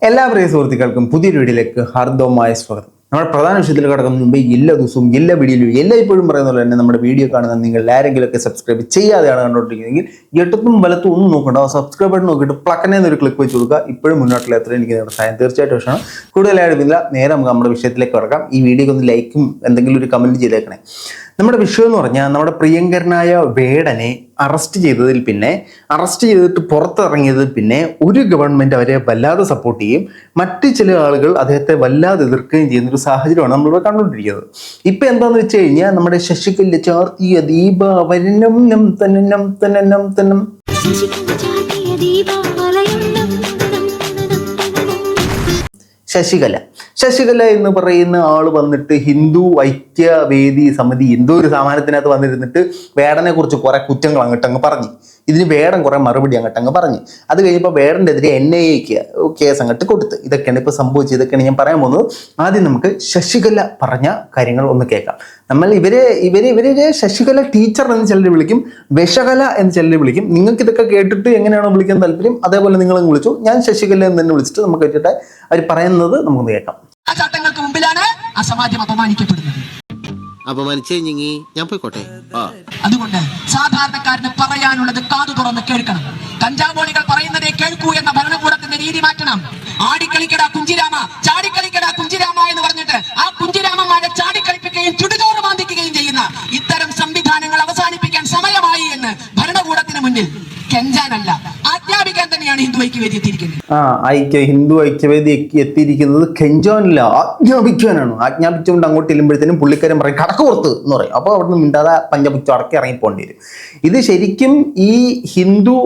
എല്ലാ പ്രിയ സുഹൃത്തുക്കൾക്കും പുതിയൊരു വീഡിയോയിലേക്ക് ഹാർദവമായ സ്വാഗതം. നമ്മുടെ പ്രധാന വിഷയത്തിൽ കിടക്കുന്ന മുമ്പ് എല്ലാ ദിവസവും എല്ലാ വീഡിയോയിലും എല്ലായ്പ്പോഴും പറയുന്ന പോലെ തന്നെ നമ്മുടെ വീഡിയോ കാണുന്ന നിങ്ങൾ ആരെങ്കിലുമൊക്കെ സബ്സ്ക്രൈബ് ചെയ്യാതെയാണ് കണ്ടുകൊണ്ടിരിക്കുന്നതെങ്കിൽ ഇടത്തും വലത്തും ഒന്നും നോക്കണ്ട, സബ്സ്ക്രൈബ് ബട്ടൺ നോക്കിയിട്ട് പ്ലക്കനെ ഒരു ക്ലിക്ക് വെച്ച് കൊടുക്കുക. ഇപ്പോഴും മുന്നോട്ടുള്ള എത്ര എനിക്ക് നിങ്ങളുടെ സഹായം തീർച്ചയായിട്ടും ഇഷ്ടമാണ്. കൂടുതലായിട്ടില്ല, നേരെ നമുക്ക് നമ്മുടെ വിഷയത്തിലേക്ക് കിടക്കാം. ഈ വീഡിയോക്ക് ഒന്ന് ലൈക്കും എന്തെങ്കിലും ഒരു കമൻറ്റ് ചെയ്തേക്കണേ. നമ്മുടെ വിഷയം എന്ന് പറഞ്ഞാൽ നമ്മുടെ പ്രിയങ്കരനായ വേടനെ അറസ്റ്റ് ചെയ്തിട്ട് പുറത്തിറങ്ങിയതിൽ പിന്നെ ഒരു ഗവൺമെന്റ് അവരെ വല്ലാതെ സപ്പോർട്ട് ചെയ്യും, മറ്റു ചില ആളുകൾ അദ്ദേഹത്തെ വല്ലാതെ എതിർക്കുകയും ചെയ്യുന്ന ഒരു സാഹചര്യമാണ് നമ്മളിവിടെ കണ്ടുകൊണ്ടിരിക്കുന്നത്. ഇപ്പൊ എന്താന്ന് വെച്ച് കഴിഞ്ഞാൽ നമ്മുടെ ശശികല ചാർത്തിയ ദീപാവനം തന്നം ശശികല എന്ന് പറയുന്ന ആള് വന്നിട്ട് ഹിന്ദു ഐക്യവേദി സമിതി എന്തോ ഒരു സാമാനത്തിനകത്ത് വന്നിരുന്നിട്ട് വേടനെ കുറിച്ച് കുറെ കുറ്റങ്ങൾ അങ്ങോട്ടങ്ങ് പറഞ്ഞു. ഇതിന് വേടൻ കുറെ മറുപടി അങ്ങോട്ടങ്ങ് പറഞ്ഞു. അത് കഴിഞ്ഞപ്പോൾ വേടൻ്റെ എതിരെ NIAക്ക് കേസ് അങ്ങോട്ട് കൊടുത്ത്. ഇതൊക്കെയാണ് ഇപ്പോൾ സംഭവിച്ചത്. ഇതൊക്കെയാണ് ഞാൻ പറയാൻ പോകുന്നത്. ആദ്യം നമുക്ക് ശശികല പറഞ്ഞ കാര്യങ്ങൾ ഒന്ന് കേൾക്കാം. നമ്മൾ ഇവരെ ശശികല ടീച്ചർ എന്ന് ചിലർ വിളിക്കും, വിഷകല എന്ന് ചിലർ വിളിക്കും. നിങ്ങൾക്ക് ഇതൊക്കെ കേട്ടിട്ട് എങ്ങനെയാണോ വിളിക്കാൻ താല്പര്യം അതേപോലെ നിങ്ങളങ്ങ് വിളിച്ചു. ഞാൻ ശശികല എന്ന് തന്നെ വിളിച്ചിട്ട് നമുക്ക് വെച്ചിട്ട് അവർ പറയുന്നത് നമുക്കൊന്ന് കേൾക്കാം. ആ ചട്ടങ്ങൾക്ക് മുമ്പിലാണ് ആ സമാജം അപമാനിക്കപ്പെടുന്നത്. അപമാനിച്ചെങ്കിൽ ഞാൻ പോയിക്കോട്ടെ. അതുകൊണ്ട് സാധാരണക്കാരന് പറയാനുള്ളത് കാതു തുറന്ന് കേൾക്കണം. കഞ്ചാവോളികൾ പറയുന്നതേ കേൾക്കൂ എന്ന ഭരണകൂടത്തിന്റെ രീതി മാറ്റണം. ആടിക്കളിക്കടാ കുഞ്ചിരാമ, ചാടിക്കളിക്കടാ കുഞ്ചിരാമ എന്ന് പറഞ്ഞിട്ട് ആ കുഞ്ചിരാമന്മാരെ ചാടിക്കളിപ്പിക്കുകയും ചുടുചോറ് മാന്തിക്കുകയും ചെയ്യുന്ന ഇത്തരം സംവിധാനങ്ങൾ അവസാനിപ്പിക്കാൻ സമയമായി എന്ന് ഭരണകൂടത്തിന് മുന്നിൽ കെഞ്ചാനല്ല, ആജ്ഞാപിക്കാൻ തന്നെയാണ് ഹിന്ദു ഐക്യവേദി എത്തിയിരിക്കുന്നത്. ഹിന്ദു ഐക്യവേദി എത്തിയിരിക്കുന്നത് കെഞ്ചാനല്ല, ആജ്ഞാപിക്കാനാണ്. ആജ്ഞാപിച്ചുകൊണ്ട് അങ്ങോട്ട് ചെല്ലുമ്പോഴത്തേനും പുള്ളിക്കാരൻ പറയും കടക്ക് പുറത്ത് എന്ന് പറയും. അപ്പോൾ അവിടുന്ന് മിണ്ടാതെ പഞ്ചപുച്ച അടക്കി ഇറങ്ങിപ്പോണ്ടി വരും. ഇത് ശരിക്കും ഈ ഹിന്ദു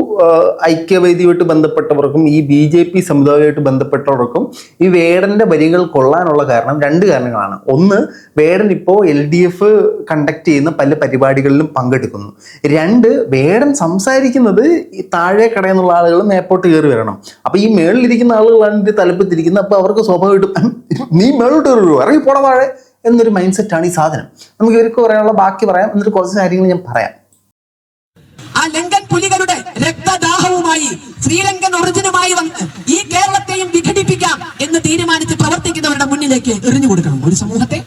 ഐക്യവേദിയുമായിട്ട് ബന്ധപ്പെട്ടവർക്കും ഈ BJP സമുദായമായിട്ട് ബന്ധപ്പെട്ടവർക്കും ഈ വേടന്റെ വരികൾ കൊള്ളാനുള്ള കാരണം രണ്ട് കാരണങ്ങളാണ്. ഒന്ന്, വേടൻ ഇപ്പോൾ LDF കണ്ടക്ട് ചെയ്യുന്ന പല പരിപാടികളിലും പങ്കെടുക്കുന്നു. രണ്ട്, വേടൻ സംസാരിക്കുന്നത് ഈ താഴെ കടയെന്നുള്ള ആളുകൾ മേപ്പോട്ട് കയറി വരണം. അപ്പൊ ഈ മേളിലിരിക്കുന്ന ആളുകളാണ് ഇതിന്റെ തലപ്പത്തിരിക്കുന്നത്. അപ്പൊ അവർക്ക് സ്വാഭാവികമായിട്ടും നീ മേളോട്ട് കയറുള്ളൂ, ഇറങ്ങി പോടാ താഴെ എന്നൊരു മൈൻഡ് സെറ്റാണ് ഈ സാധനം. നമുക്ക് ഇവർക്ക് പറയാനുള്ള ബാക്കി പറയാം, എന്നിട്ട് കുറച്ച് കാര്യങ്ങൾ ഞാൻ പറയാം. ആ ലങ്കൻ പുലികളുടെ രക്തദാഹവുമായി ശ്രീലങ്കൻ ഒറിജിനുമായി വന്ന് ഈ കേരളത്തെയും വിഘടിപ്പിക്കാം എന്ന് തീരുമാനിച്ച് പ്രവർത്തിക്കുന്നവരുടെ മുന്നിലേക്ക് എറിഞ്ഞു കൊടുക്കണം. ഒരു സമൂഹത്തെ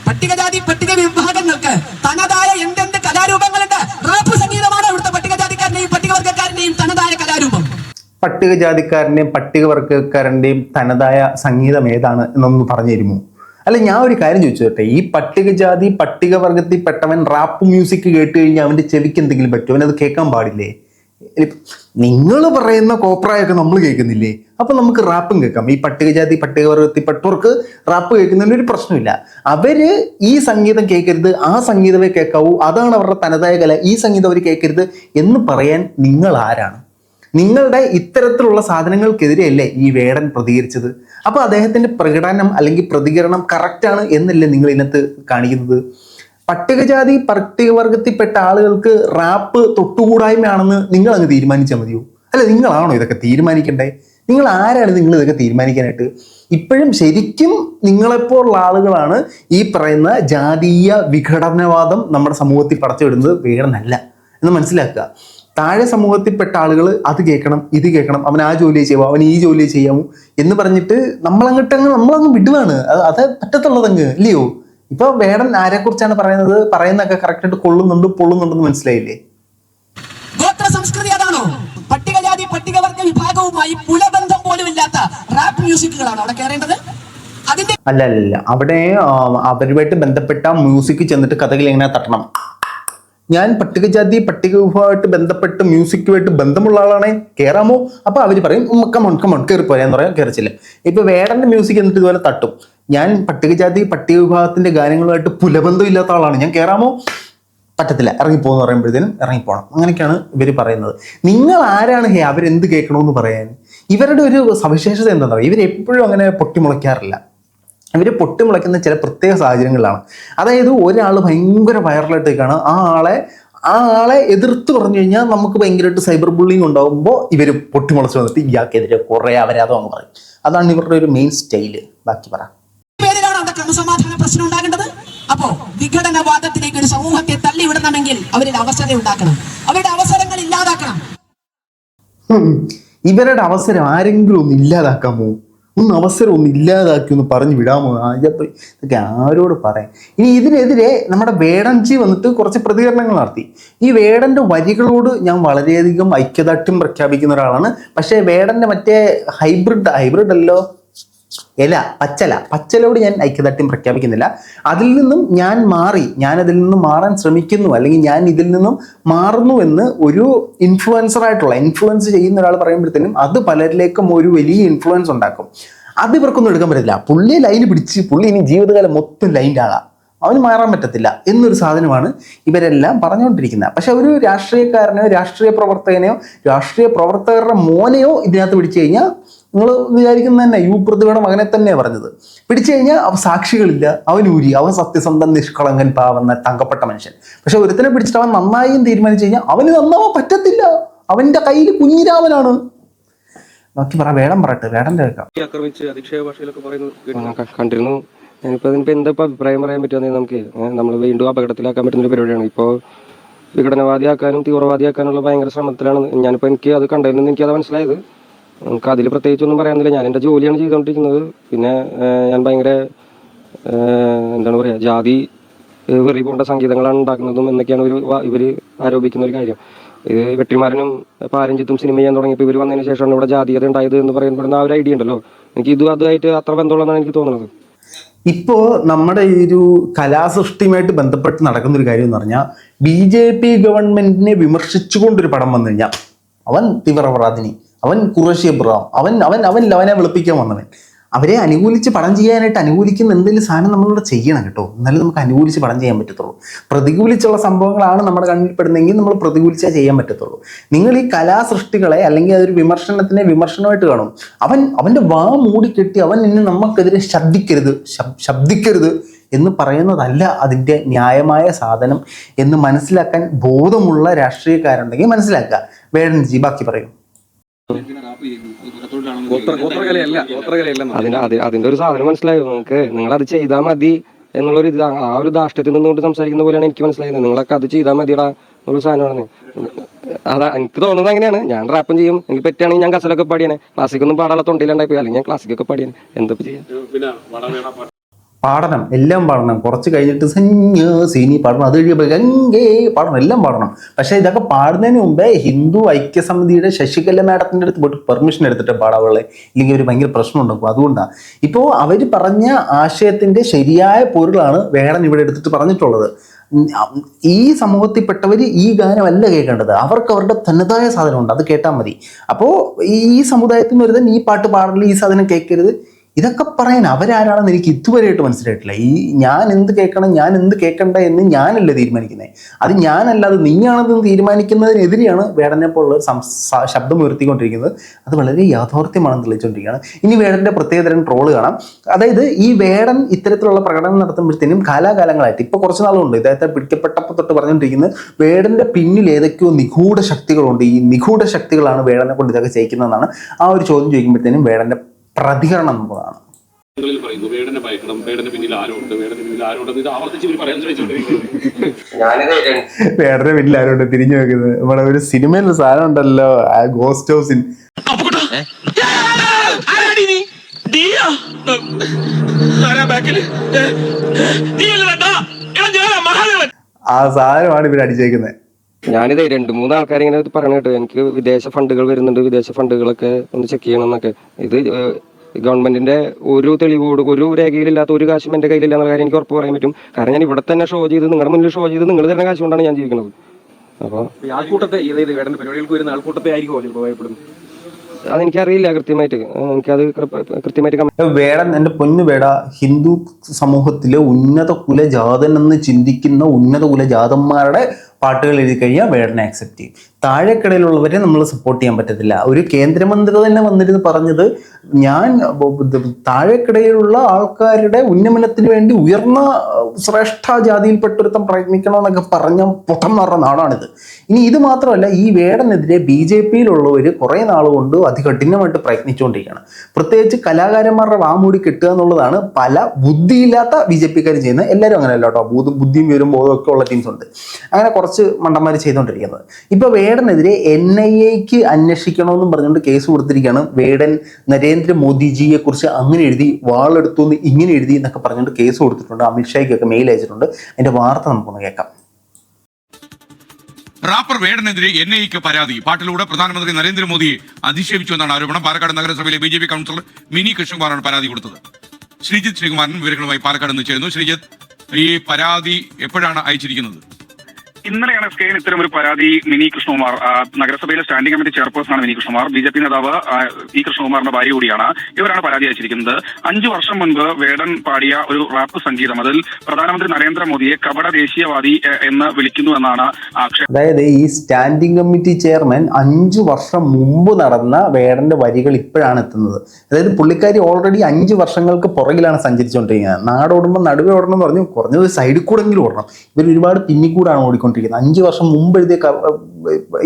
പട്ടികജാതി പട്ടിക വിഭാഗങ്ങൾക്ക് തനതായ എന്തെന്ത് കലാരൂപങ്ങളുണ്ട്. റാപ്പ് സംഗീതമാണ് ഇവിടുത്തെ പട്ടികജാതിക്കാരനെയും പട്ടികവർഗക്കാരനെയും തനതായ കലാരൂപം. പട്ടികജാതിക്കാരന്റെയും പട്ടികവർഗക്കാരന്റെയും തനതായ സംഗീതം ഏതാണ് എന്നൊന്ന് പറഞ്ഞു തരുമോ? അല്ല, ഞാൻ ഒരു കാര്യം ചോദിച്ചോട്ടെ, ഈ പട്ടികജാതി പട്ടികവർഗത്തിൽപ്പെട്ടവൻ റാപ്പ് മ്യൂസിക് കേട്ട് കഴിഞ്ഞാൽ അവന്റെ ചെവിക്ക് എന്തെങ്കിലും പറ്റും? അവനത് കേൾക്കാൻ പാടില്ലേ? നിങ്ങൾ പറയുന്ന കോപ്രായൊക്കെ നമ്മൾ കേൾക്കുന്നില്ലേ? അപ്പൊ നമുക്ക് റാപ്പും കേൾക്കാം. ഈ പട്ടികജാതി പട്ടികവർഗത്തിൽപ്പെട്ടവർക്ക് റാപ്പ് കേൾക്കുന്നതിന് ഒരു പ്രശ്നമില്ല. അവര് ഈ സംഗീതം കേൾക്കരുത്, ആ സംഗീതമേ കേൾക്കാവൂ, അതാണ് അവരുടെ തനതായ കല, ഈ സംഗീതം അവർ കേൾക്കരുത് എന്ന് പറയാൻ നിങ്ങൾ ആരാണ്? നിങ്ങളുടെ ഇത്തരത്തിലുള്ള സാധനങ്ങൾക്കെതിരെയല്ലേ ഈ വേടൻ പ്രതികരിച്ചത്? അപ്പൊ അദ്ദേഹത്തിന്റെ പ്രകടനം അല്ലെങ്കിൽ പ്രതികരണം കറക്റ്റാണ് എന്നല്ലേ നിങ്ങൾ ഇതിനകത്ത് കാണിക്കുന്നത്? പട്ടികജാതി പട്ടികവർഗത്തിൽപ്പെട്ട ആളുകൾക്ക് റാപ്പ് തൊട്ടുകൂടായ്മയാണെന്ന് നിങ്ങൾ അങ്ങ് തീരുമാനിച്ചാൽ മതിയോ? അല്ല, നിങ്ങളാണോ ഇതൊക്കെ തീരുമാനിക്കണ്ടേ? നിങ്ങൾ ആരാണ് നിങ്ങൾ ഇതൊക്കെ തീരുമാനിക്കാനായിട്ട്? ഇപ്പോഴും ശരിക്കും നിങ്ങളെപ്പോലുള്ള ആളുകളാണ് ഈ പറയുന്ന ജാതീയ വിഘടനവാദം നമ്മുടെ സമൂഹത്തിൽ പടച്ചുവിടുന്നത്. വേടനല്ല എന്ന് മനസ്സിലാക്കുക. താഴെ സമൂഹത്തിൽപ്പെട്ട ആളുകൾ അത് കേൾക്കണം, ഇത് കേൾക്കണം, അവൻ ആ ജോലി ചെയ്യാമോ, അവൻ ഈ ജോലി ചെയ്യാമോ എന്ന് പറഞ്ഞിട്ട് നമ്മളങ്ങ് വിടുവാണ്. അത് പറ്റത്തുള്ളതങ്ങ് ഇല്ലയോ? ഇപ്പൊ വേടൻ ആരെക്കുറിച്ചാണ് പറയുന്നതൊക്കെ കറക്റ്റായിട്ട് പൊള്ളുന്നുണ്ടെന്ന് മനസ്സിലായില്ലേ? ഗോത്ര സംസ്കൃതി അതാണോ? പട്ടികജാതി പട്ടികവർഗ വിഭാഗവുമായി പുലബന്ധം പോലും ഇല്ലാത്ത റാപ്പ് മ്യൂസിക്കുകളാണ് അവിടെ കയറേണ്ടത്. അല്ല, അവിടെ അവരുമായിട്ട് ബന്ധപ്പെട്ട മ്യൂസിക് ചെന്നിട്ട് കഥകൾ എങ്ങനെ തട്ടണം. ഞാൻ പട്ടികജാതി പട്ടിക വിഭാഗമായിട്ട് ബന്ധപ്പെട്ട് മ്യൂസിക്കുമായിട്ട് ബന്ധമുള്ള ആളാണേ, കയറാമോ? അപ്പൊ അവര് പറയും കമോൺ കയറി പോരാന്ന് പറയാൻ കയറിച്ചില്ല. ഇപ്പൊ വേടന്റെ മ്യൂസിക് എന്നിട്ട് ഇതുപോലെ തട്ടും. ഞാൻ പട്ടികജാതി പട്ടിക വിഭാഗത്തിന്റെ ഗാനങ്ങളുമായിട്ട് പുലബന്ധം ഇല്ലാത്ത ആളാണ്, ഞാൻ കയറാമോ? പറ്റത്തില്ല, ഇറങ്ങിപ്പോന്ന് പറയുമ്പോഴത്തേനും ഇറങ്ങിപ്പോണം. അങ്ങനെയൊക്കെയാണ് ഇവർ പറയുന്നത്. നിങ്ങൾ ആരാണ് അവരെന്ത് കേൾക്കണമെന്ന് പറയാൻ? ഇവരുടെ ഒരു സവിശേഷത എന്താണെന്ന് പറയുക, ഇവരെപ്പോഴും അങ്ങനെ പൊട്ടിമുളയ്ക്കാറില്ല. ഇവർ പൊട്ടിമുളയ്ക്കുന്ന ചില പ്രത്യേക സാഹചര്യങ്ങളിലാണ്. അതായത് ഒരാൾ ഭയങ്കര വൈറലായിട്ടേക്കാണ്, ആ ആളെ എതിർത്ത് പറഞ്ഞു കഴിഞ്ഞാൽ നമുക്ക് ഭയങ്കരമായിട്ട് സൈബർ ബുള്ളിങ് ഉണ്ടാകുമ്പോൾ ഇവർ പൊട്ടിമുളച്ച് വന്നിട്ട് ഇയാൾക്കെതിരെ കുറെ അവരാതോ അങ്ങ് പറയും. അതാണ് ഇവരുടെ ഒരു മെയിൻ സ്റ്റൈല്. ബാക്കി പറ. ക്രമസമാധാന പ്രശ്നം ഉണ്ടാകേണ്ടത്. അപ്പോ വിഘടനവാദത്തിലേക്ക് ഒരു സമൂഹത്തെ തള്ളിവിടണമെങ്കിൽ അവരുടെ അവസരം ഉണ്ടാക്കണം, അവരുടെ അവസരങ്ങൾ ഇല്ലാതാക്കണം. ഇവരുടെ അവസരം ആരെങ്കിലും ഒന്ന് ഇല്ലാതാക്കാമോ? ഒന്ന് അവസരം ഒന്ന് ഇല്ലാതാക്കി ഒന്ന് പറഞ്ഞു വിടാമോ? ഇതൊക്കെ ആരോട് പറയാം? ഇനി ഇതിനെതിരെ നമ്മുടെ വേടൻജി വന്നിട്ട് കുറച്ച് പ്രതികരണങ്ങൾ നടത്തി. ഈ വേടന്റെ വരികളോട് ഞാൻ വളരെയധികം ഐക്യദാർഢ്യം പ്രഖ്യാപിക്കുന്ന ഒരാളാണ്. പക്ഷേ വേടന്റെ മറ്റേ ഹൈബ്രിഡ് അല്ലോ, പച്ചലോട് ഞാൻ ഐക്യദാർഢ്യം പ്രഖ്യാപിക്കുന്നില്ല. അതിൽ നിന്നും ഞാനതിൽ നിന്നും മാറാൻ ശ്രമിക്കുന്നു, അല്ലെങ്കിൽ ഞാൻ ഇതിൽ നിന്നും മാറുന്നു എന്ന് ഒരു ഇൻഫ്ലുവൻസ് ചെയ്യുന്ന ഒരാൾ പറയുമ്പോഴത്തേനും അത് പലരിലേക്കും ഒരു വലിയ ഇൻഫ്ലുവൻസ് ഉണ്ടാക്കും. അത് ഇവർക്കൊന്നും എടുക്കാൻ പറ്റില്ല. പുള്ളി ലൈന് പിടിച്ച് പുള്ളി ഇനി ജീവിതകാലം മൊത്തം ലൈൻ്റെ ആളാണ്, അവന് മാറാൻ പറ്റത്തില്ല എന്നൊരു സാധനമാണ് ഇവരെല്ലാം പറഞ്ഞുകൊണ്ടിരിക്കുന്നത്. പക്ഷെ ഒരു രാഷ്ട്രീയക്കാരനെയോ രാഷ്ട്രീയ പ്രവർത്തകരുടെ മോനെയോ ഇതിനകത്ത് പിടിച്ചു കഴിഞ്ഞാൽ നിങ്ങൾ വിചാരിക്കുന്നത് തന്നെ പ്രതിഭയുടെ മകനെ തന്നെയാണ് പറഞ്ഞത്. പിടിച്ചു കഴിഞ്ഞാൽ അവൻ സാക്ഷികളില്ല, അവൻ സത്യസന്ധൻ, നിഷ്കളങ്കൻ, പാവന്ന തങ്കപ്പെട്ട മനുഷ്യൻ. പക്ഷെ ഒരുത്തനെ പിടിച്ചിട്ട് അവൻ നന്നായും തീരുമാനിച്ചു കഴിഞ്ഞാൽ അവന് നന്നാവാൻ പറ്റത്തില്ല. അവന്റെ കയ്യിൽ കുഞ്ഞിരാമനാണ്. ബാക്കി വേടന്റെ കേൾക്കാം. ആക്രമിച്ച് അധിക്ഷേപ ഭാഷയിലൊക്കെ പറയുന്നത് കണ്ടിരുന്നു. ഞാനിപ്പോൾ അതിനിപ്പോൾ എന്താ അഭിപ്രായം പറയാൻ പറ്റുമെന്ന് നമുക്ക് നമ്മൾ വീണ്ടും അപകടത്തിലാക്കാൻ പറ്റുന്ന ഒരു പരിപാടിയാണ്. ഇപ്പോൾ വിഘടനവാദിയാക്കാനും തീവ്രവാദിയാക്കാനുള്ള ഭയങ്കര ശ്രമത്തിലാണ്. ഞാനിപ്പോൾ എനിക്ക് അത് കണ്ടതിൽ നിന്ന് എനിക്കത് മനസ്സിലായത്. നമുക്ക് അതിൽ പ്രത്യേകിച്ചൊന്നും പറയാനില്ല. ഞാൻ എൻ്റെ ജോലിയാണ് ചെയ്തുകൊണ്ടിരിക്കുന്നത്. പിന്നെ ഞാൻ ഭയങ്കര എന്താണ് പറയുക, ജാതി വെറി പോണ്ട സംഗീതങ്ങളാണ് ഉണ്ടാക്കുന്നതും എന്നൊക്കെയാണ് ഇവർ ആരോപിക്കുന്ന ഒരു കാര്യം. ഇത് വെട്ടിമാരനും പാരഞ്ചിത്തും സിനിമ ചെയ്യാൻ തുടങ്ങിയപ്പോൾ ഇവർ വന്നതിന് ശേഷമാണ് ഇവിടെ ജാതീയത ഉണ്ടായത് എന്ന് പറയുന്ന ആ ഒരു ഐഡിയ ഉണ്ടല്ലോ. എനിക്ക് ഇതും അതുമായിട്ട് അത്ര ബന്ധമുള്ളതാണ് എനിക്ക് തോന്നുന്നത്. ഇപ്പോ നമ്മുടെ ഈ ഒരു കലാസൃഷ്ടിയുമായിട്ട് ബന്ധപ്പെട്ട് നടക്കുന്ന ഒരു കാര്യം എന്ന് പറഞ്ഞാൽ, BJP ഗവൺമെന്റിനെ വിമർശിച്ചുകൊണ്ടൊരു പടം വന്നു കഴിഞ്ഞാൽ അവൻ തീവ്രവാദിനി, അവൻ ഖുറേഷി അബ്രഹാം, അവൻ ലവനെ വെളുപ്പിക്കാൻ വന്നവൻ. അവരെ അനുകൂലിച്ച് പടം ചെയ്യാനായിട്ട് അനുകൂലിക്കുന്ന എന്തെങ്കിലും സാധനം നമ്മളിവിടെ ചെയ്യണം കേട്ടോ, എന്നാലും നമുക്ക് അനുകൂലിച്ച് പടം ചെയ്യാൻ പറ്റത്തുള്ളൂ. പ്രതികൂലിച്ചുള്ള സംഭവങ്ങളാണ് നമ്മുടെ കണ്ണിൽ പെടുന്നതെങ്കിൽ നമ്മൾ പ്രതികൂലിച്ചേ ചെയ്യാൻ പറ്റത്തുള്ളൂ. നിങ്ങൾ ഈ കലാസൃഷ്ടികളെ അല്ലെങ്കിൽ അതൊരു വിമർശനമായിട്ട് കാണും. അവൻ്റെ വാ മൂടിക്കെട്ടി അവൻ ഇന്ന് നമുക്കെതിരെ ശബ്ദിക്കരുത് എന്ന് പറയുന്നതല്ല അതിൻ്റെ ന്യായമായ സാധനം എന്ന് മനസ്സിലാക്കാൻ ബോധമുള്ള രാഷ്ട്രീയക്കാരുണ്ടെങ്കിൽ മനസ്സിലാക്കുക. വേടൻജി ബാക്കി പറയും. അതിന്റെ ഒരു സാധനം മനസ്സിലായോ നിങ്ങൾക്ക്? നിങ്ങൾ അത് ചെയ്താൽ മതി എന്നുള്ളൊരു ഇത്, ആ ഒരു ധാർഷ്ട്യത്തിൽ നിന്നുകൊണ്ട് സംസാരിക്കുന്ന പോലെയാണ് എനിക്ക് മനസ്സിലായത്. നിങ്ങളൊക്കെ അത് ചെയ്താൽ മതിയുടെ ഒരു സാധനമാണ്. അതാ എനിക്ക് തോന്നുന്നത് അങ്ങനെയാണ്. ഞാൻ റാപ്പും ചെയ്യും, എനിക്ക് പറ്റുകയാണെങ്കിൽ ഞാൻ ഗസലൊക്കെ പാടിയാനെ. ക്ലാസിക്കൊന്നും പാടാനുള്ള തൊണ്ടിയിലുണ്ടായി പോയി, അല്ലെങ്കിൽ ഞാൻ ക്ലാസിക്കൊക്കെ പാടിയാനെ. എന്താ ചെയ്യാൻ? എല്ലാം പാടണം. കുറച്ച് കഴിഞ്ഞിട്ട് സീനി പാടണം, അത് കഴിയുമ്പോൾ ഗംഗേ പാടണം, എല്ലാം പാടണം. പക്ഷെ ഇതൊക്കെ പാടുന്നതിന് മുമ്പേ ഹിന്ദു ഐക്യസമിതിയുടെ ശശികല മാഡത്തിൻ്റെ അടുത്ത് പോയിട്ട് പെർമിഷൻ എടുത്തിട്ട് പാടാവുള്ളേ, ഇല്ലെങ്കിൽ ഒരു ഭയങ്കര പ്രശ്നം ഉണ്ടാക്കും. അതുകൊണ്ടാണ് ഇപ്പോൾ അവർ പറഞ്ഞ ആശയത്തിന്റെ ശരിയായ പൊരുളാണ് വേടൻ ഇവിടെ എടുത്തിട്ട് പറഞ്ഞിട്ടുള്ളത്. ഈ സമൂഹത്തിൽപ്പെട്ടവർ ഈ ഗാനമല്ല കേൾക്കേണ്ടത്, അവർക്ക് അവരുടെ തനതായ സാധനമുണ്ട്, അത് കേട്ടാൽ മതി. അപ്പോൾ ഈ സമുദായത്തിൽ നിന്ന് വരുന്ന ഈ പാട്ട് പാടില്ല, ഈ സാധനം കേൾക്കരുത്, ഇതൊക്കെ പറയാൻ അവരാരാണെന്ന് എനിക്ക് ഇതുവരെയായിട്ട് മനസ്സിലായിട്ടില്ല. ഞാൻ എന്ത് കേൾക്കണം, ഞാൻ എന്ത് കേൾക്കണ്ട എന്ന് ഞാനല്ല തീരുമാനിക്കുന്നത്. അത് ഞാനല്ലാതെ നീയാണെന്ന് തീരുമാനിക്കുന്നതിനെതിരെയാണ് വേടനെ പോലുള്ള ശബ്ദം ഉയർത്തിക്കൊണ്ടിരിക്കുന്നത്. അത് വളരെ യാഥാർത്ഥ്യമാണെന്ന് തെളിയിച്ചുകൊണ്ടിരിക്കുകയാണ്. ഇനി വേടന്റെ പ്രത്യേകതരം ട്രോള് കാണാം. അതായത് ഈ വേടൻ ഇത്തരത്തിലുള്ള പ്രകടനം നടത്തുമ്പോഴത്തേനും കാലാകാലങ്ങളായിട്ട് ഇപ്പോൾ കുറച്ച് നാളുണ്ട് ഇദ്ദേഹത്തെ പിടിക്കപ്പെട്ടപ്പോൾ തൊട്ട് പറഞ്ഞുകൊണ്ടിരിക്കുന്നത് വേടന്റെ പിന്നിൽ ഏതൊക്കെയോ നിഗൂഢ ശക്തികളുണ്ട്, ഈ നിഗൂഢ ശക്തികളാണ് വേടനെ കൊണ്ട് ഇതൊക്കെ ചെയ്യിക്കുന്നതെന്നാണ് ആ ഒരു ചോദ്യം ചോദിക്കുമ്പോഴത്തേനും വേടന്റെ പ്രതികരണം എന്നുള്ളതാണ്. വേടന്റെ പിന്നിൽ ആരുണ്ട് തിരിഞ്ഞു വെക്കുന്നത്. നമ്മുടെ ഒരു സിനിമയിൽ ഒരു സാധനം ഉണ്ടല്ലോ, ഗോസ്റ്റ് ഹൗസിൻ, ആ സാധനമാണ് ഇവർ അടിച്ചേക്കുന്നത്. ഞാനിത് 2-3 ആൾക്കാർ ഇങ്ങനെ പറഞ്ഞു കേട്ടു, എനിക്ക് വിദേശ ഫണ്ടുകൾ വരുന്നുണ്ട്, വിദേശ ഫണ്ടുകളൊക്കെ ഒന്ന് ചെക്ക് ചെയ്യണം എന്നൊക്കെ. ഇത് ഗവൺമെന്റിന്റെ ഒരു തെളിവോട് ഒരു രേഖയിലില്ലാത്ത ഒരു കാശും എന്റെ കയ്യിലില്ല എന്നുള്ള കാര്യം എനിക്ക് ഉറപ്പ് പറയാൻ പറ്റും. കാരണം ഞാൻ ഇവിടെ തന്നെ ഷോ ചെയ്ത് നിങ്ങളുടെ മുന്നിൽ ഷോ ചെയ്ത് നിങ്ങൾ തരുന്ന കാശ് കൊണ്ടാണ് ഞാൻ ജീവിക്കുന്നത്. അപ്പോൾ അതെനിക്കറിയില്ല കൃത്യമായിട്ട്, വേടൻ എന്റെ പൊന്നു വേട, ഹിന്ദു സമൂഹത്തിലെ ഉന്നത കുലജാതൻ എന്ന് ചിന്തിക്കുന്ന ഉന്നത കുലജാതന്മാരുടെ പാട്ടുകൾ എഴുതി കഴിഞ്ഞാൽ വേടനെ ആക്സെപ്റ്റ് ചെയ്യും. താഴെക്കടയിലുള്ളവരെ നമ്മൾ സപ്പോർട്ട് ചെയ്യാൻ പറ്റത്തില്ല. ഒരു കേന്ദ്രമന്ത്രി തന്നെ വന്നിരുന്ന് പറഞ്ഞത്, ഞാൻ താഴെക്കിടയിലുള്ള ആൾക്കാരുടെ ഉന്നമനത്തിന് വേണ്ടി ഉയർന്ന ശ്രേഷ്ഠ ജാതിയിൽപ്പെട്ടൊരുത്തം പ്രയത്നിക്കണമെന്നൊക്കെ പറഞ്ഞ പൊട്ടം നിറഞ്ഞ നാടാണിത്. ഇനി ഇത് മാത്രമല്ല, ഈ വേടനെതിരെ BJP-യിലുള്ളവർ കുറേ നാളുകൊണ്ട് അതികഠിനമായിട്ട് പ്രയത്നിച്ചുകൊണ്ടിരിക്കുകയാണ്. പ്രത്യേകിച്ച് കലാകാരന്മാരുടെ വാമൂടി കിട്ടുക എന്നുള്ളതാണ് പല ബുദ്ധിയില്ലാത്ത BJP-ക്കാർ ചെയ്യുന്നത്. എല്ലാവരും അങ്ങനെയല്ല കേട്ടോ, ബുദ്ധിയും വിവരവും ബോധവും ഒക്കെ ഉള്ള ടീംസ് ഉണ്ട്. അങ്ങനെ കുറച്ച് മണ്ടന്മാർ ചെയ്തുകൊണ്ടിരിക്കുന്നത്. ഇപ്പോൾ വേടനെതിരെ NIAക്ക് അന്വേഷിക്കണമെന്നും പറഞ്ഞുകൊണ്ട് കേസ് കൊടുത്തിരിക്കുകയാണ്. വേടൻ നരേന്ദ്രമോദിജിയെ കുറിച്ച് അങ്ങനെ എഴുതി, വാളെടുത്തു ഇങ്ങനെ എഴുതി എന്നൊക്കെ പറഞ്ഞുകൊണ്ട് കേസ് കൊടുത്തിട്ടുണ്ട്. അമിത്ഷായ്ക്കൊക്കെ മെയിൽ അയച്ചിട്ടുണ്ട്. അതിന്റെ വാർത്ത നമുക്കൊന്ന് കേൾക്കാം. റാപ്പർ വേടനെതിരെ NIAക്ക് പരാതി. പാട്ടിലൂടെ പ്രധാനമന്ത്രി നരേന്ദ്രമോദിയെ അധിക്ഷേപിച്ചു എന്നാണ് ആരോപണം. പാലക്കാട് നഗരസഭയിലെ BJP കൗൺസിലർ മിനി കൃഷ്ണകുമാറാണ് പരാതി കൊടുത്തത്. ശ്രീജിത്ത് ശ്രീകുമാരൻ വിവരങ്ങളുമായി പാലക്കാട് നിന്ന് ചേരുന്നു. ശ്രീജിത്ത്, ഈ പരാതി എപ്പോഴാണ് അയച്ചിരിക്കുന്നത്? ഇന്നലെയാണ് SKN ഇത്തരം ഒരു പരാതി മിനി കൃഷ്ണകുമാർ, നഗരസഭയിലെ സ്റ്റാൻഡിംഗ് കമ്മിറ്റി ചെയർപേഴ്സണാണ് മിനി കൃഷ്ണകുമാർ, BJP നേതാവ് ഇ കൃഷ്ണകുമാറിന്റെ ഭാര്യ കൂടിയാണ്. ഇവരാണ് പരാതി അയച്ചിരിക്കുന്നത്. 5 വർഷം മുൻപ് വേടൻ പാടിയ ഒരു റാപ്പ് സംഗീതം, അതിൽ പ്രധാനമന്ത്രി നരേന്ദ്രമോദിയെ കപട ദേശീയവാദി എന്ന് വിളിക്കുന്നു എന്നാണ് ആക്ഷേപം. അതായത് ഈ സ്റ്റാൻഡിംഗ് കമ്മിറ്റി ചെയർമാൻ 5 വർഷം മുമ്പ് നടന്ന വേടന്റെ വരികൾ ഇപ്പോഴാണ് എത്തുന്നത്. അതായത് പുള്ളിക്കാരി ഓൾറെഡി 5 വർഷങ്ങൾക്ക് പുറകിലാണ് സഞ്ചരിച്ചുകൊണ്ടിരിക്കുന്നത്. നാടോടുമ്പോൾ നടുവേ ഓടണം എന്ന് പറഞ്ഞു, കുറഞ്ഞത് സൈഡിൽ കൂടെങ്കിലും ഓടണം. ഇവർ ഒരുപാട് പിന്നിക്കൂടാണ് ഓടിക്കൊണ്ടിരിക്കുന്നത്. 5 വർഷം മുമ്പ് എഴുതിയ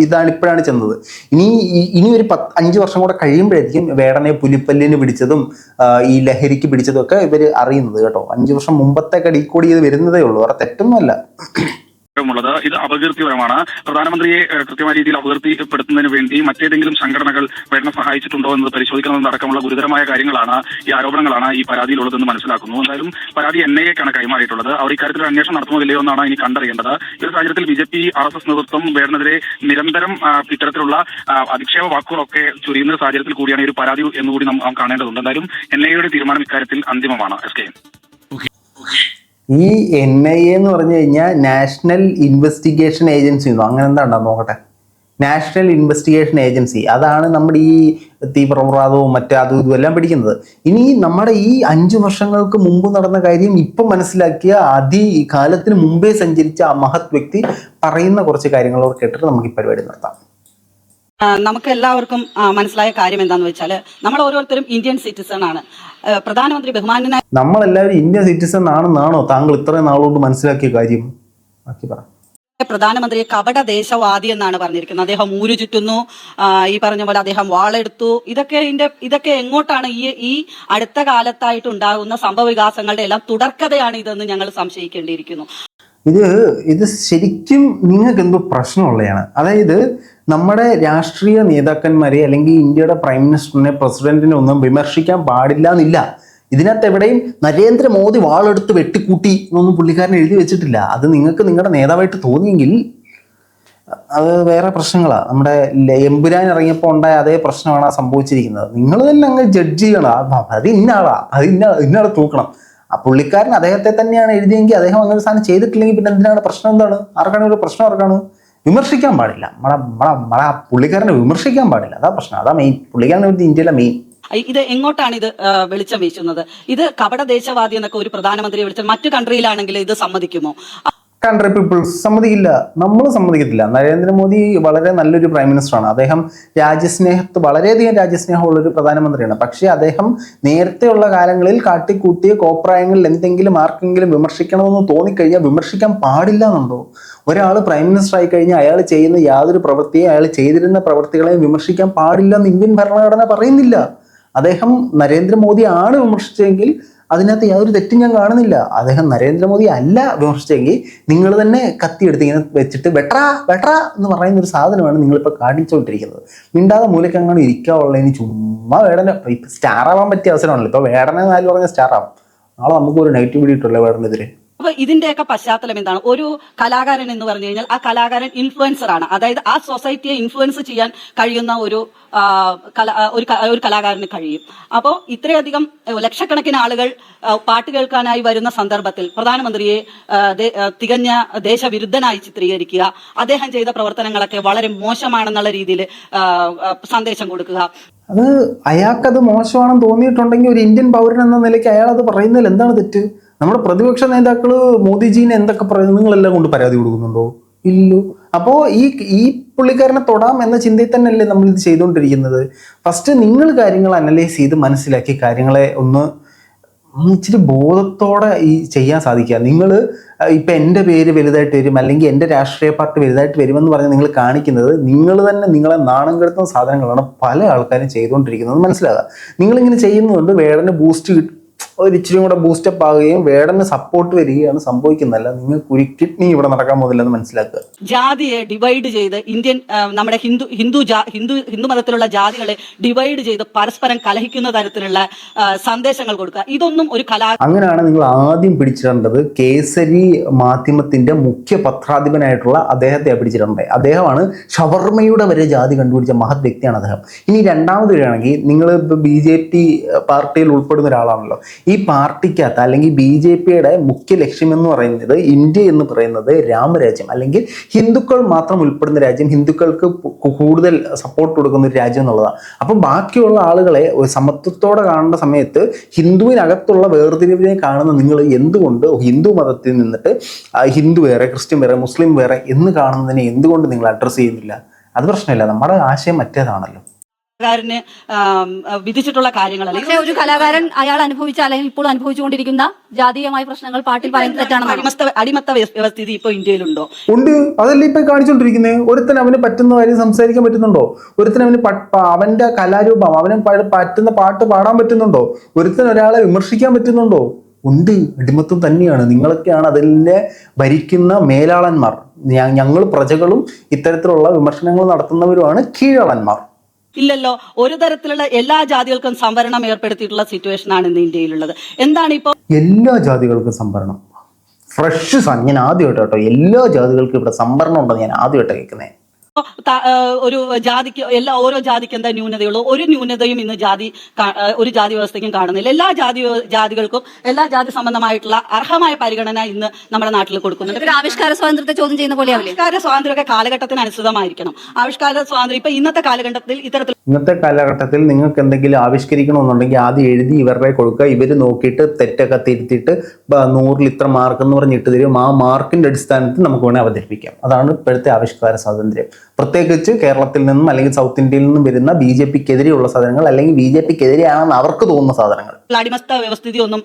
ഇതാണ് ഇപ്പോഴാണ് ചെന്നത്. ഇനി ഒരു 5 വർഷം കൂടെ കഴിയുമ്പോഴായിരിക്കും വേടനെ പുലിപ്പല്ലിന് പിടിച്ചതും ഈ ലഹരിക്ക് പിടിച്ചതും ഒക്കെ ഇവർ അറിയുന്നത് കേട്ടോ. 5 വർഷം മുമ്പത്തെ ഡീകോഡ് ചെയ്ത് വരുന്നതേ ഉള്ളൂ, വേറെ തെറ്റൊന്നുമല്ല. ഇത് അപകീർത്തിപരമാണ്. പ്രധാനമന്ത്രിയെ കൃത്യമായ രീതിയിൽ അപകീർത്തിപ്പെടുത്തുന്നതിന് വേണ്ടി മറ്റേതെങ്കിലും സംഘടനകൾ വേടനെ സഹായിച്ചിട്ടുണ്ടോ എന്നത് പരിശോധിക്കണമെന്നടക്കമുള്ള ഗുരുതരമായ കാര്യങ്ങളാണ്, ഈ ആരോപണങ്ങളാണ് ഈ പരാതിയിലുള്ളതെന്ന് മനസ്സിലാക്കുന്നു. എന്തായാലും പരാതി NIAക്കാണ് കൈമാറിയിട്ടുള്ളത്. അവർ ഇക്കാര്യത്തിൽ അന്വേഷണം നടത്തുന്നതില്ലയോ എന്നാണ് ഇനി കണ്ടറിയേണ്ടത്. ഈ ഒരു സാഹചര്യത്തിൽ BJP RSS നേതൃത്വം വേടനെതിരെ നിരന്തരം ഇത്തരത്തിലുള്ള അധിക്ഷേപ വാക്കുകളൊക്കെ ചൊരിയുന്ന സാഹചര്യത്തിൽ കൂടിയാണ് ഈ ഒരു പരാതി എന്നുകൂടി നാം കാണേണ്ടതുണ്ട്. എന്തായാലും NIAയുടെ തീരുമാനം ഇക്കാര്യത്തിൽ അന്തിമമാണ്. SKN ഈ NIA എന്ന് പറഞ്ഞു കഴിഞ്ഞാൽ നാഷണൽ ഇൻവെസ്റ്റിഗേഷൻ ഏജൻസി എന്നോ അങ്ങനെ എന്താ ഉണ്ടോ നോക്കട്ടെ. നാഷണൽ ഇൻവെസ്റ്റിഗേഷൻ ഏജൻസി, അതാണ് നമ്മുടെ ഈ തീവ്രവാദവും മറ്റേ അതും ഇതും എല്ലാം പിടിക്കുന്നത്. ഇനി നമ്മുടെ ഈ 5 വർഷങ്ങൾക്ക് മുമ്പ് നടന്ന കാര്യം ഇപ്പം മനസ്സിലാക്കിയ കാലത്തിന് മുമ്പേ സഞ്ചരിച്ച ആ മഹത് വ്യക്തി പറയുന്ന കുറച്ച് കാര്യങ്ങളോട് കേട്ടിട്ട് നമുക്ക് ഈ പരിപാടി നടത്താം. നമുക്ക് എല്ലാവർക്കും മനസ്സിലായ കാര്യം എന്താണെന്ന് വെച്ചാൽ നമ്മൾ ഓരോരുത്തരും ഇന്ത്യൻ സിറ്റിസൺ ആണ്. പ്രധാനമന്ത്രി ബഹുമാനനായ നമ്മളെല്ലാവരും ഇന്ത്യൻ സിറ്റിസൺ ആണെന്നാണോ താങ്കൾ ഇത്രയും നാളുകൊണ്ട് മനസ്സിലാക്കിയ കാര്യം? ബാക്കി പറ. പ്രധാനമന്ത്രിയെ കപട ദേശവാദി എന്നാണ് പറഞ്ഞിരിക്കുന്നത്. അദ്ദേഹം ഊരു ചുറ്റുന്നു, ഈ പറഞ്ഞ പോലെ അദ്ദേഹം വാളെടുത്തു. ഇതൊക്കെ എങ്ങോട്ടാണ് ഈ അടുത്ത കാലത്തായിട്ട് ഉണ്ടാകുന്ന സംഭവ വികാസങ്ങളുടെ എല്ലാം തുടർക്കഥയാണ് ഇതെന്ന് ഞങ്ങൾ സംശയിക്കേണ്ടിയിരിക്കുന്നു. ഇത് ശരിക്കും നിങ്ങൾക്ക് എന്തോ പ്രശ്നമുള്ളതാണ്. അതായത് നമ്മുടെ രാഷ്ട്രീയ നേതാക്കന്മാരെ അല്ലെങ്കിൽ ഇന്ത്യയുടെ പ്രൈം മിനിസ്റ്ററിനെ പ്രസിഡന്റിനെ ഒന്നും വിമർശിക്കാൻ പാടില്ല എന്നില്ല. ഇതിനകത്ത് എവിടെയും നരേന്ദ്രമോദി വാളെടുത്ത് വെട്ടിക്കൂട്ടി എന്നൊന്നും പുള്ളിക്കാരൻ എഴുതി വെച്ചിട്ടില്ല. അത് നിങ്ങൾക്ക് നിങ്ങളുടെ നേതാവായിട്ട് തോന്നിയെങ്കിൽ അത് വേറെ പ്രശ്നങ്ങളാണ്. നമ്മുടെ എമ്പുരാൻ ഇറങ്ങിയപ്പോൾ ഉണ്ടായ അതേ പ്രശ്നമാണ് സംഭവിച്ചിരിക്കുന്നത്. നിങ്ങൾ തന്നെ അങ്ങ് ജഡ്ജ് ചെയ്യണം. അത് ഇന്നാളാ, ഇന്നാളെ തൂക്കണം. ആ പുള്ളിക്കാരൻ അദ്ദേഹത്തെ തന്നെയാണ് എഴുതിയെങ്കിൽ അദ്ദേഹം അങ്ങനെ സാധനം ചെയ്തിട്ടില്ലെങ്കിൽ പിന്നെ എന്തിനാണ് പ്രശ്നം? എന്താണ്? ആർക്കാണ് ഒരു പ്രശ്നം? ആർക്കാണ്? വിമർശിക്കാൻ പാടില്ല. പുള്ളിക്കാരനെ വിമർശിക്കാൻ പാടില്ല. അതാ പ്രശ്നം. അതാ മെയിൻ. പുള്ളിക്കാരനെ ഇന്ത്യയിലെ മെയിൻ. ഇത് എങ്ങോട്ടാണ് ഇത് വെളിച്ചം വീശുന്നത്? ഇത് കപട ദേശവാദി എന്നൊക്കെ ഒരു പ്രധാനമന്ത്രിയെ വിളിച്ചാൽ മറ്റു കൺട്രിയിലാണെങ്കിൽ ഇത് സമ്മതിക്കുമോ? കൺട്രി പീപ്പിൾസ് സമ്മതിക്കില്ല, നമ്മൾ സമ്മതിക്കത്തില്ല. നരേന്ദ്രമോദി വളരെ നല്ലൊരു പ്രൈം മിനിസ്റ്ററാണ്. അദ്ദേഹം വളരെയധികം രാജ്യസ്നേഹമുള്ളൊരു പ്രധാനമന്ത്രിയാണ്. പക്ഷേ അദ്ദേഹം നേരത്തെയുള്ള കാലങ്ങളിൽ കാട്ടിക്കൂട്ടിയ കോപ്രായങ്ങളിൽ എന്തെങ്കിലും ആർക്കെങ്കിലും വിമർശിക്കണമെന്ന് തോന്നിക്കഴിഞ്ഞാൽ വിമർശിക്കാൻ പാടില്ല എന്നുണ്ടോ? ഒരാൾ പ്രൈം മിനിസ്റ്റർ ആയി കഴിഞ്ഞാൽ അയാൾ ചെയ്യുന്ന യാതൊരു പ്രവൃത്തിയും അയാൾ ചെയ്തിരുന്ന പ്രവൃത്തികളെയും വിമർശിക്കാൻ പാടില്ല എന്ന് ഇന്ത്യൻ ഭരണഘടന പറയുന്നില്ല. അദ്ദേഹം നരേന്ദ്രമോദി ആണ് വിമർശിച്ചെങ്കിൽ അതിനകത്ത് യാതൊരു തെറ്റും ഞാൻ കാണുന്നില്ല. അദ്ദേഹം നരേന്ദ്രമോദി അല്ല വിമർശിച്ചെങ്കിൽ നിങ്ങൾ തന്നെ കത്തിയെടുത്ത് ഇങ്ങനെ വെച്ചിട്ട് വെട്രാ എന്ന് പറയുന്ന ഒരു സാധനമാണ് നിങ്ങളിപ്പോൾ കാണിച്ചുകൊണ്ടിരിക്കുന്നത്. മിണ്ടാതെ മൂലക്കങ്ങനെ ഇരിക്കാനുള്ളതിന് ചുമ്മാ വേടനെ ഇപ്പം സ്റ്റാർ ആവാൻ പറ്റിയ അവസരമാണല്ലോ. ഇപ്പോൾ വേടനെ 4 പറഞ്ഞ സ്റ്റാർ ആവും. നാളെ നമുക്ക് ഒരു നെഗറ്റീവ് വീഡിയോ ഇട്ടുള്ളൂ വേടനെതിരെ. അപ്പൊ ഇതിന്റെയൊക്കെ പശ്ചാത്തലം എന്താണ്? ഒരു കലാകാരൻ എന്ന് പറഞ്ഞു കഴിഞ്ഞാൽ ആ കലാകാരൻ ഇൻഫ്ലുവൻസർ ആണ്. അതായത് ആ സൊസൈറ്റിയെ ഇൻഫ്ലുവൻസ് ചെയ്യാൻ കഴിയുന്ന ഒരു കലാകാരന് കഴിയും. അപ്പോൾ ഇത്രയധികം ലക്ഷക്കണക്കിന് ആളുകൾ പാട്ട് കേൾക്കാനായി വരുന്ന സന്ദർഭത്തിൽ പ്രധാനമന്ത്രിയെ തികഞ്ഞ ദേശവിരുദ്ധനായി ചിത്രീകരിക്കുക, അദ്ദേഹം ചെയ്ത പ്രവർത്തനങ്ങളൊക്കെ വളരെ മോശമാണെന്നുള്ള രീതിയിൽ സന്ദേശം കൊടുക്കുക. അത് അയാൾക്കത് മോശമാണെന്ന് തോന്നിയിട്ടുണ്ടെങ്കിൽ ഒരു ഇന്ത്യൻ പൗരൻ എന്ന നിലയ്ക്ക് അയാൾ അത് പറയുന്നതിൽ എന്താണ് തെറ്റ്? നമ്മുടെ പ്രതിപക്ഷ നേതാക്കള് മോദിജീനെ എന്തൊക്കെ പറയുന്നത് നിങ്ങളെല്ലാം കൊണ്ട് പരാതി കൊടുക്കുന്നുണ്ടോ? ഇല്ലല്ലോ. അപ്പോൾ ഈ പുള്ളിക്കാരനെ തൊടാം എന്ന ചിന്തയിൽ തന്നെയല്ലേ നമ്മൾ ഇത് ചെയ്തുകൊണ്ടിരിക്കുന്നത്. ഫസ്റ്റ് നിങ്ങൾ കാര്യങ്ങൾ അനലൈസ് ചെയ്ത് മനസ്സിലാക്കി കാര്യങ്ങളെ ഒന്ന് ഇച്ചിരി ബോധത്തോടെ ചെയ്യാൻ സാധിക്കുക. നിങ്ങൾ ഇപ്പം എൻ്റെ പേര് വലുതായിട്ട് വരും അല്ലെങ്കിൽ എൻ്റെ രാഷ്ട്രീയ പാർട്ടി വലുതായിട്ട് വരുമെന്ന് പറഞ്ഞ് നിങ്ങൾ കാണിക്കുന്നത് നിങ്ങൾ തന്നെ നിങ്ങളെ നാണം കെടുത്തുന്ന സാധനങ്ങളാണ് പല ആൾക്കാരും ചെയ്തുകൊണ്ടിരിക്കുന്നത് മനസ്സിലാകുക. നിങ്ങളിങ്ങനെ ചെയ്യുന്നതുകൊണ്ട് വേടന് ബൂസ്റ്റ് ഒരു ഇച്ചിരി കൂടെ ബൂസ്റ്റപ്പ് ആവുകയും വേടന് സപ്പോർട്ട് വരികയാണ് സംഭവിക്കുന്നതല്ല. നിങ്ങൾക്ക് ഒരു കിഡ്നി ഇവിടെ നടക്കാൻ പോകുന്നില്ലെന്ന് മനസ്സിലാക്കുക. ജാതിയെ ഡിവൈഡ് ചെയ്ത് ഇന്ത്യൻ നമ്മുടെ ഹിന്ദു മതത്തിലുള്ള ജാതികളെ ഡിവൈഡ് ചെയ്ത് പരസ്പരം കലഹിക്കുന്ന തരത്തിലുള്ള സന്ദേശങ്ങൾ കൊടുക്കുക, ഇതൊന്നും ഒരു അങ്ങനെയാണ് നിങ്ങൾ ആദ്യം പിടിച്ചിടേണ്ടത്. കേസരി മാധ്യമത്തിന്റെ മുഖ്യ പത്രാധിപനായിട്ടുള്ള അദ്ദേഹത്തെ പിടിച്ചിടേണ്ടത്. അദ്ദേഹമാണ് ഷവർമ്മയുടെ വരെ ജാതി കണ്ടുപിടിച്ച മഹത് വ്യക്തിയാണ് അദ്ദേഹം. ഇനി രണ്ടാമത് വരികയാണെങ്കിൽ നിങ്ങൾ BJP പാർട്ടിയിൽ ഉൾപ്പെടുന്ന ഒരാളാണല്ലോ. ഈ പാർട്ടിക്കകത്ത് അല്ലെങ്കിൽ BJPയുടെ മുഖ്യ ലക്ഷ്യം എന്ന് പറയുന്നത് ഇന്ത്യ എന്ന് പറയുന്നത് രാമരാജ്യം അല്ലെങ്കിൽ ഹിന്ദുക്കൾ മാത്രം ഉൾപ്പെടുന്ന രാജ്യം, ഹിന്ദുക്കൾക്ക് കൂടുതൽ സപ്പോർട്ട് കൊടുക്കുന്ന ഒരു രാജ്യം എന്നുള്ളതാണ്. അപ്പം ബാക്കിയുള്ള ആളുകളെ ഒരു സമത്വത്തോടെ കാണേണ്ട സമയത്ത് ഹിന്ദുവിനകത്തുള്ള വേർതിരിവിനെ കാണുന്ന നിങ്ങൾ എന്തുകൊണ്ട് ഹിന്ദു മതത്തിൽ നിന്നിട്ട് ഹിന്ദു വേറെ, ക്രിസ്ത്യൻ വേറെ, മുസ്ലിം വേറെ എന്ന് കാണുന്നതിനെ എന്തുകൊണ്ട് നിങ്ങൾ അഡ്രസ്സ് ചെയ്യുന്നില്ല? അത് പ്രശ്നമില്ല, നമ്മുടെ ആശയം മറ്റേതാണല്ലോ. കലാകാരന് വിധിച്ചിട്ടുള്ള കാര്യങ്ങളല്ല. പക്ഷേ ഒരു കലാകാരൻ അയാൾ അനുഭവിച്ച അല്ലെങ്കിൽ ഇപ്പോൾ അനുഭവിച്ചുകൊണ്ടിരിക്കുന്ന ജാതീയമായ പ്രശ്നങ്ങൾ പാട്ടിൽ പറയുന്നത് തെറ്റാണ്. അടിമത്ത വ്യവസ്ഥിതി ഇപ്പൊ ഇന്ത്യയിലുണ്ടോ? ഉണ്ട്, അതല്ലേ ഇപ്പൊ കാണിച്ചോണ്ടിരിക്കുന്നത്. ഒരുത്തൻ അവന് പറ്റുന്ന കാര്യം സംസാരിക്കാൻ പറ്റുന്നുണ്ടോ? ഒരുത്തൻ അവന് അവന്റെ കലാരൂപം, അവന് പറ്റുന്ന പാട്ട് പാടാൻ പറ്റുന്നുണ്ടോ? ഒരുത്തൻ ഒരാളെ വിമർശിക്കാൻ പറ്റുന്നുണ്ടോ? ഉണ്ട്, അടിമത്തം തന്നെയാണ്. നിങ്ങളൊക്കെയാണ് അതിനെ ഭരിക്കുന്ന മേലാളന്മാർ. ഞങ്ങൾ പ്രജകളും ഇത്തരത്തിലുള്ള വിമർശനങ്ങൾ നടത്തുന്നവരുമാണ് കീഴാളന്മാർ. ഇല്ലല്ലോ, ഒരു തരത്തിലുള്ള എല്ലാ ജാതികൾക്കും സംവരണം ഏർപ്പെടുത്തിയിട്ടുള്ള സിറ്റുവേഷൻ ആണ് ഇന്ന് ഇന്ത്യയിലുള്ളത്. എന്താണ് ഇപ്പൊ എല്ലാ ജാതികൾക്കും സംവരണം? ഫ്രഷ് ഞാൻ ആദ്യമായിട്ട് കേട്ടോ എല്ലാ ജാതികൾക്കും ഇവിടെ സംവരണം ഉണ്ടെന്ന് ഞാൻ ആദ്യമായിട്ട് കേൾക്കുന്നത്. ഒരു ജാതിക്ക് ഓരോ ജാതിക്ക് എന്താ ന്യൂനതയുള്ളൂ? ഒരു ന്യൂനതയും ഇന്ന് ഒരു ജാതി വ്യവസ്ഥയ്ക്കും കാണുന്നില്ല. എല്ലാ ജാതികൾക്കും എല്ലാ ജാതി സംബന്ധമായിട്ടുള്ള അർഹമായ പരിഗണന ഇന്ന് നമ്മുടെ നാട്ടിൽ കൊടുക്കുന്നുണ്ട്. ആവിഷ്കാര സ്വാതന്ത്ര്യത്തെ ചോദ്യം ചെയ്യുന്ന പോലെ ആവിഷ്കാര സ്വാതന്ത്ര്യമൊക്കെ കാലഘട്ടത്തിന് അനുസൃതമായിരിക്കണം. ആവിഷ്കാര സ്വാതന്ത്ര്യം ഇപ്പൊ ഇന്നത്തെ കാലഘട്ടത്തിൽ നിങ്ങൾക്ക് എന്തെങ്കിലും ആവിഷ്കരിക്കണമെന്നുണ്ടെങ്കിൽ ആദ്യം എഴുതി ഇവരുടെ കൊടുക്കുക. ഇവര് നോക്കിയിട്ട് തെറ്റൊക്കെ തിരുത്തിയിട്ട് 100-ൽ ഇത്ര മാർക്ക് എന്ന് പറഞ്ഞിട്ട് തരും. ആ മാർക്കിന്റെ അടിസ്ഥാനത്തിൽ നമുക്ക് വേണേൽ അവതരിപ്പിക്കാം. അതാണ് ഇപ്പോഴത്തെ ആവിഷ്കാര സ്വാതന്ത്ര്യം. പ്രത്യേകിച്ച് കേരളത്തിൽ നിന്നും അല്ലെങ്കിൽ സൗത്ത് ഇന്ത്യയിൽ നിന്നും വരുന്ന BJPക്കെതിരെയുള്ള സാധനങ്ങൾ അല്ലെങ്കിൽ BJPക്കെതിരെയാണെന്ന് അവർക്ക് തോന്നുന്ന സാധനങ്ങൾ. അടിമസ്ഥ വ്യവസ്ഥിതി ഒന്നും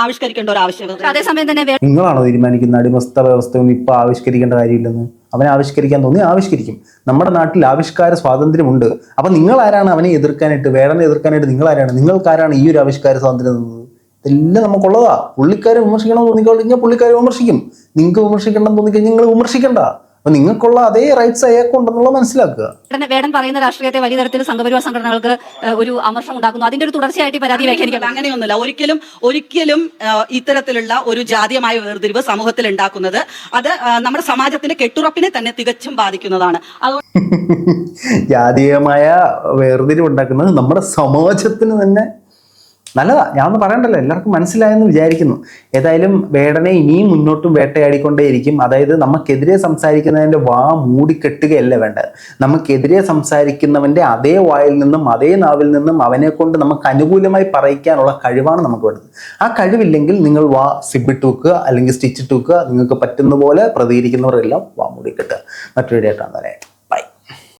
ആവിഷ്കരിക്കേണ്ട ഒരു ആവശ്യകത. അതേസമയം തന്നെ നിങ്ങളാണോ തീരുമാനിക്കുന്ന അടിമസ്ഥ വ്യവസ്ഥയൊന്നും ഇപ്പൊ ആവിഷ്കരിക്കേണ്ട കാര്യമില്ലെന്ന്? അവനെ ആവിഷ്കരിക്കാൻ തോന്നി ആവിഷ്കരിക്കും. നമ്മുടെ നാട്ടിൽ ആവിഷ്കാര സ്വാതന്ത്ര്യമുണ്ട്. അപ്പൊ നിങ്ങൾ ആരാണ് അവനെ എതിർക്കാനായിട്ട്, വേടനെ എതിർക്കാനായിട്ട് നിങ്ങൾ ആരാണ്? നിങ്ങൾക്കാരാണ് ഈ ഒരു ആവിഷ്കാര സ്വാതന്ത്ര്യം തന്നത്? ഇതെല്ലാം നമുക്കുള്ളതാ. പുള്ളിക്കാരെ വിമർശിക്കണമെന്ന് തോന്നിക്കഴിഞ്ഞാൽ പുള്ളിക്കാരെ വിമർശിക്കും. നിങ്ങൾക്ക് വിമർശിക്കണമെന്ന് തോന്നിക്കഴിഞ്ഞാൽ നിങ്ങൾ വിമർശിക്കണ്ട. അപ്പൊ നിങ്ങൾക്കുള്ള അതേ റൈറ്റ്സ് അയാൾക്കുണ്ടെന്നുള്ള മനസ്സിലാക്കുക. വേടൻ പറയുന്ന രാഷ്ട്രീയത്തെ വലിയ തരത്തിൽ സംഘപരിവാർ സംഘടനകൾക്ക് ഒരു അമർഷം ഉണ്ടാക്കുന്നു. അതിന്റെ ഒരു തുടർച്ചയായിട്ട് പരാതി വ്യാഖ്യാനിക്കണം. അങ്ങനെയൊന്നുമില്ല. ഒരിക്കലും ഇത്തരത്തിലുള്ള ഒരു ജാതീയമായ വേർതിരിവ് സമൂഹത്തിൽ ഉണ്ടാക്കുന്നത് അത് നമ്മുടെ സമാജത്തിന്റെ കെട്ടുറപ്പിനെ തന്നെ തികച്ചും ബാധിക്കുന്നതാണ്. ജാതീയമായ വേർതിരിവ് ഉണ്ടാക്കുന്നത് നമ്മുടെ സമാജത്തിന് തന്നെ നല്ലതാ. ഞാനൊന്നും പറയണ്ടല്ലോ, എല്ലാവർക്കും മനസ്സിലായെന്ന് വിചാരിക്കുന്നു. ഏതായാലും വേടനെ ഇനിയും മുന്നോട്ടും വേട്ടയാടിക്കൊണ്ടേയിരിക്കും. അതായത് നമുക്കെതിരെ സംസാരിക്കുന്നതിൻ്റെ വാ മൂടിക്കെട്ടുകയല്ല വേണ്ടത്. നമുക്കെതിരെ സംസാരിക്കുന്നവൻ്റെ അതേ വായിൽ നിന്നും അതേ നാവിൽ നിന്നും അവനെ കൊണ്ട് നമുക്ക് അനുകൂലമായി പറയിക്കാനുള്ള കഴിവാണ് നമുക്ക് വേണ്ടത്. ആ കഴിവില്ലെങ്കിൽ നിങ്ങൾ വാ സിബിട്ട് വെക്കുക അല്ലെങ്കിൽ സ്റ്റിച്ചിട്ട് വെക്കുക. നിങ്ങൾക്ക് പറ്റുന്ന പോലെ പ്രതികരിക്കുന്നവരെല്ലാം വാ മൂടിക്കെട്ടുക. മറ്റൊരു ഡേറ്റാണ്.